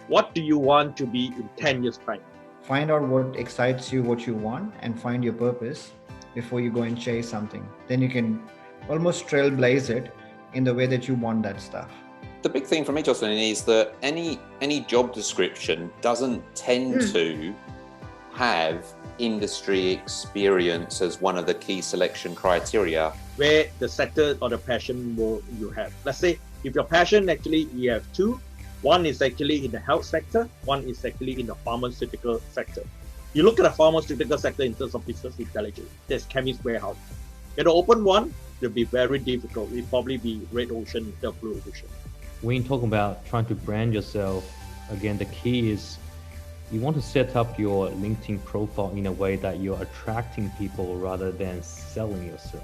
What do you want to be in 10 years' time? Find out what excites you, what you want, and find your purpose before you go and chase something. Then you can almost trailblaze it in the way that you want that stuff. The big thing for me, Jocelyn, is that any job description doesn't tend to have industry experience as one of the key selection criteria. Where the sector or the passion will you have. Let's say if your passion, actually you have two. One is actually in the health sector, one is actually in the pharmaceutical sector. You look at the pharmaceutical sector in terms of business intelligence, there's chemist warehouse. You know, open one, it'll be very difficult. It'll probably be red ocean instead of blue ocean. When you talk about trying to brand yourself, again, the key is you want to set up your LinkedIn profile in a way that you're attracting people rather than selling yourself.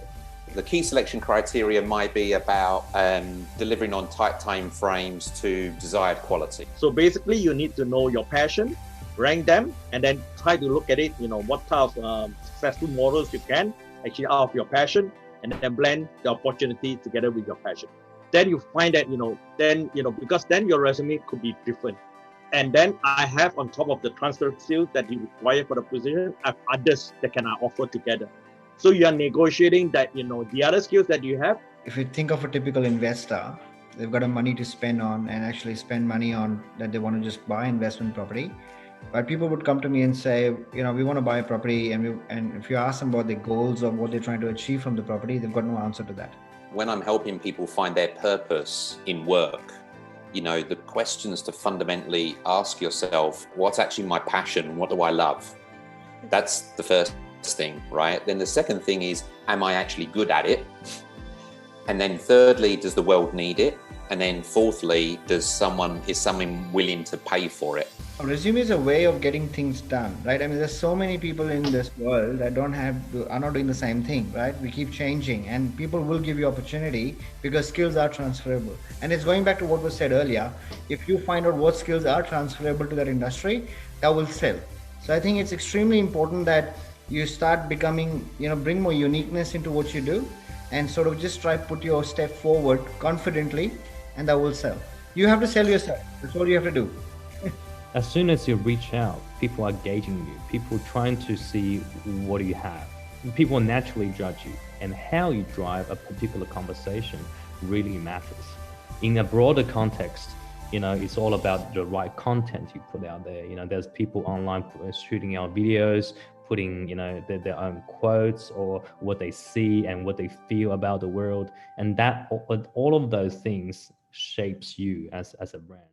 The key selection criteria might be about delivering on tight time frames to desired quality. So basically, you need to know your passion, rank them, and then try to look at it, you know, what type of successful models you can actually out of your passion, and then blend the opportunity together with your passion. Then you find that, because then your resume could be different. And then I have, on top of the transfer skills that you require for the position, I have others that can offer together. So you are negotiating that, the other skills that you have. If you think of a typical investor, they've got a money to spend on and actually spend money on that they want to just buy investment property. But people would come to me and say, we want to buy a property, and if you ask them about their goals or what they're trying to achieve from the property, they've got no answer to that. When I'm helping people find their purpose in work, the questions to fundamentally ask yourself, what's actually my passion? What do I love? That's the first thing, right? Then the second thing is, am I actually good at it? And then thirdly, does the world need it? And then fourthly, is someone willing to pay for it? A resume is a way of getting things done, right? I mean, there's so many people in this world that are not doing the same thing, right? We keep changing, and people will give you opportunity because skills are transferable. And it's going back to what was said earlier. If you find out what skills are transferable to that industry, that will sell. So I think it's extremely important that you start becoming, bring more uniqueness into what you do, and sort of just try put your step forward confidently, and that will sell. You have to sell yourself. That's all you have to do. As soon as you reach out, people are gauging you. People trying to see what you have. People naturally judge you, and how you drive a particular conversation really matters. In a broader context, it's all about the right content you put out there. There's people online shooting out videos, putting, their own quotes or what they see and what they feel about the world. And that all of those things shapes you as a brand.